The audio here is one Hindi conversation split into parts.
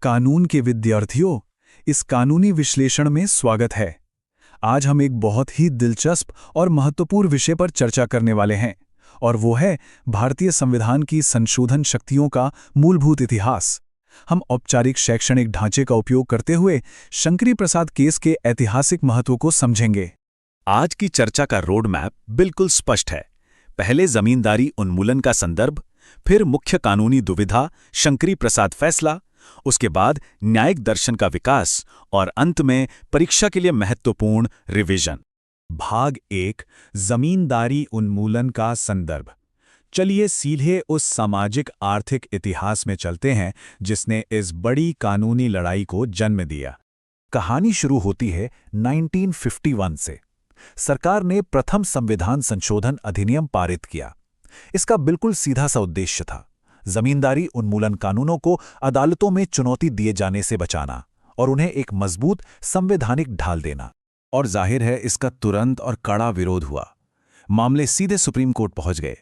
कानून के विद्यार्थियों, इस कानूनी विश्लेषण में स्वागत है। आज हम एक बहुत ही दिलचस्प और महत्वपूर्ण विषय पर चर्चा करने वाले हैं, और वो है भारतीय संविधान की संशोधन शक्तियों का मूलभूत इतिहास। हम औपचारिक शैक्षणिक ढांचे का उपयोग करते हुए शंकरी प्रसाद केस के ऐतिहासिक महत्व को समझेंगे। आज की चर्चा का रोड मैप बिल्कुल स्पष्ट है। पहले जमींदारी उन्मूलन का संदर्भ, फिर मुख्य कानूनी दुविधा शंकरी प्रसाद फैसला, उसके बाद न्यायिक दर्शन का विकास और अंत में परीक्षा के लिए महत्वपूर्ण रिवीजन। भाग 1, जमींदारी उन्मूलन का संदर्भ। चलिए सीधे उस सामाजिक आर्थिक इतिहास में चलते हैं जिसने इस बड़ी कानूनी लड़ाई को जन्म दिया। कहानी शुरू होती है 1951 से। सरकार ने प्रथम संविधान संशोधन अधिनियम पारित किया। इसका बिल्कुल सीधा सा उद्देश्य था, जमींदारी उन्मूलन कानूनों को अदालतों में चुनौती दिए जाने से बचाना और उन्हें एक मजबूत संवैधानिक ढाल देना। और जाहिर है इसका तुरंत और कड़ा विरोध हुआ। मामले सीधे सुप्रीम कोर्ट पहुंच गए।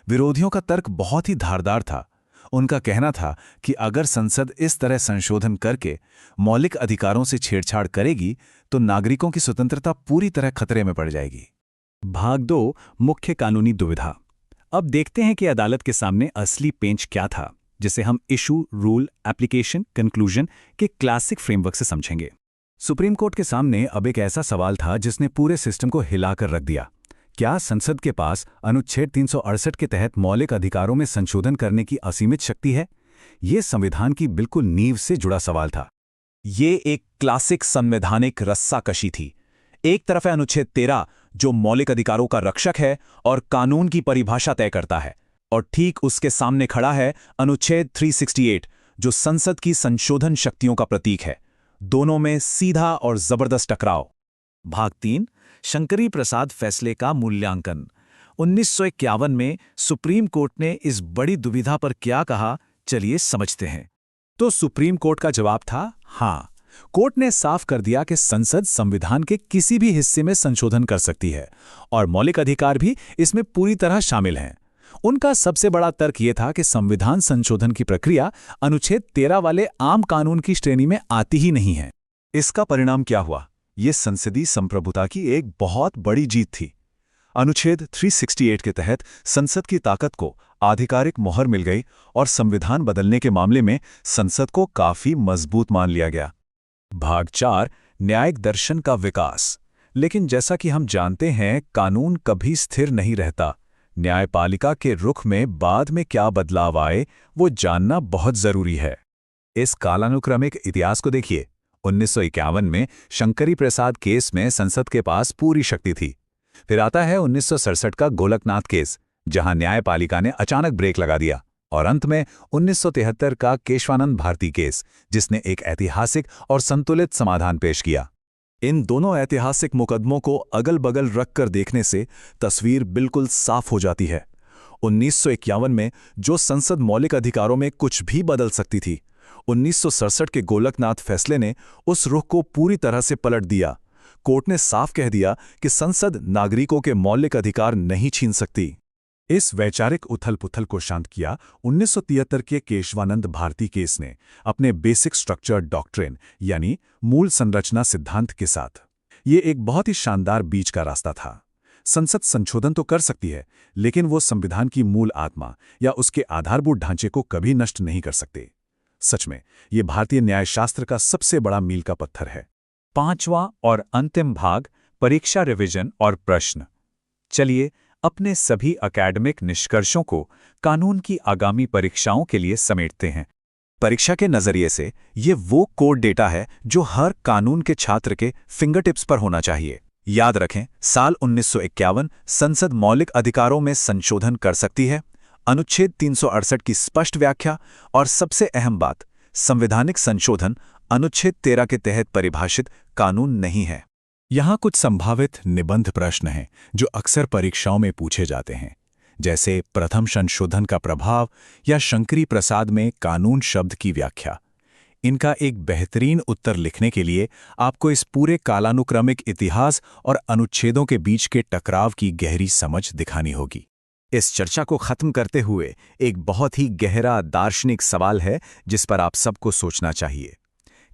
विरोधियों का तर्क बहुत ही धारदार था। उनका कहना था कि अगर संसद इस तरह संशोधन करके मौलिक अधिकारों से छेड़छाड़ करेगी तो नागरिकों की स्वतंत्रता पूरी तरह खतरे में पड़ जाएगी। भाग 2, मुख्य कानूनी दुविधा। अब देखते हैं कि अदालत के सामने असली पेंच क्या था, जिसे हम इशू, रूल, एप्लीकेशन, कंक्लूजन के क्लासिक फ्रेमवर्क से समझेंगे। सुप्रीम कोर्ट के सामने अब एक ऐसा सवाल था जिसने पूरे सिस्टम को हिलाकर रख दिया। क्या संसद के पास अनुच्छेद 368 के तहत मौलिक अधिकारों में संशोधन करने की असीमित शक्ति है? ये संविधान की बिल्कुल नींव से जुड़ा सवाल था। ये एक क्लासिक संवैधानिक रस्साकशी थी। एक तरफ है अनुच्छेद 13 जो मौलिक अधिकारों का रक्षक है और कानून की परिभाषा तय करता है, और ठीक उसके सामने खड़ा है अनुच्छेद 368 जो संसद की संशोधन शक्तियों का प्रतीक है। दोनों में सीधा और जबरदस्त टकराव। भाग 3, शंकरी प्रसाद फैसले का मूल्यांकन। 1951 में सुप्रीम कोर्ट ने इस बड़ी दुविधा पर क्या कहा, चलिए समझते हैं। तो सुप्रीम कोर्ट का जवाब था हाँ। कोर्ट ने साफ कर दिया कि संसद संविधान के किसी भी हिस्से में संशोधन कर सकती है और मौलिक अधिकार भी इसमें पूरी तरह शामिल हैं। उनका सबसे बड़ा तर्क यह था कि संविधान संशोधन की प्रक्रिया अनुच्छेद 13 वाले आम कानून की श्रेणी में आती ही नहीं है। इसका परिणाम क्या हुआ? ये संसदीय संप्रभुता की एक बहुत बड़ी जीत थी। अनुच्छेद 368 के तहत संसद की ताकत को आधिकारिक मोहर मिल गई और संविधान बदलने के मामले में संसद को काफी मजबूत मान लिया गया। भाग 4, न्यायिक दर्शन का विकास। लेकिन जैसा कि हम जानते हैं, कानून कभी स्थिर नहीं रहता। न्यायपालिका के रुख में बाद में क्या बदलाव आए, वो जानना बहुत जरूरी है। इस कालानुक्रमिक इतिहास को देखिए। 1951 में शंकरी प्रसाद केस में संसद के पास पूरी शक्ति थी। फिर आता है 1967 का गोलकनाथ केस, जहां न्यायपालिका ने अचानक ब्रेक लगा दिया, और अंत में 1973 का केशवानंद भारती केस, जिसने एक ऐतिहासिक और संतुलित समाधान पेश किया। इन दोनों ऐतिहासिक मुकदमों को अगल बगल रखकर देखने से तस्वीर बिल्कुल साफ हो जाती है। 1951 में जो संसद मौलिक अधिकारों में कुछ भी बदल सकती थी, 1967 के गोलकनाथ फैसले ने उस रुख को पूरी तरह से पलट दिया। कोर्ट ने साफ कह दिया कि संसद नागरिकों के मौलिक अधिकार नहीं छीन सकती। इस वैचारिक उथल-पुथल को शांत किया 1973 के केशवानंद भारती केस ने अपने बेसिक स्ट्रक्चर डॉक्ट्रिन यानी मूल संरचना सिद्धांत के साथ। ये एक बहुत ही शानदार बीच का रास्ता था। संसद संशोधन तो कर सकती है, लेकिन वो संविधान की मूल आत्मा या उसके आधारभूत ढांचे को कभी नष्ट नहीं कर सकते। सच में ये भारतीय न्यायशास्त्र का सबसे बड़ा मील का पत्थर है। 5वां और अंतिम भाग, परीक्षा रिवीजन और प्रश्न। चलिए अपने सभी एकेडमिक निष्कर्षों को कानून की आगामी परीक्षाओं के लिए समेटते हैं। परीक्षा के नजरिए से ये वो कोड डेटा है जो हर कानून के छात्र के फिंगरटिप्स पर होना चाहिए। याद रखें, साल 1951 संसद मौलिक अधिकारों में संशोधन कर सकती है, अनुच्छेद 368 की स्पष्ट व्याख्या, और सबसे अहम बात, संवैधानिक संशोधन अनुच्छेद 13 के तहत परिभाषित कानून नहीं है। यहाँ कुछ संभावित निबंध प्रश्न हैं जो अक्सर परीक्षाओं में पूछे जाते हैं, जैसे प्रथम संशोधन का प्रभाव या शंकरी प्रसाद में कानून शब्द की व्याख्या। इनका एक बेहतरीन उत्तर लिखने के लिए आपको इस पूरे कालानुक्रमिक इतिहास और अनुच्छेदों के बीच के टकराव की गहरी समझ दिखानी होगी। इस चर्चा को खत्म करते हुए एक बहुत ही गहरा दार्शनिक सवाल है जिस पर आप सबको सोचना चाहिए।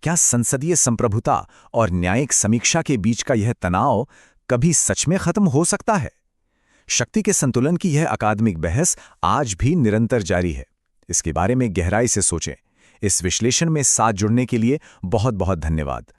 क्या संसदीय संप्रभुता और न्यायिक समीक्षा के बीच का यह तनाव कभी सच में खत्म हो सकता है? शक्ति के संतुलन की यह अकादमिक बहस आज भी निरंतर जारी है। इसके बारे में गहराई से सोचें। इस विश्लेषण में साथ जुड़ने के लिए बहुत बहुत धन्यवाद।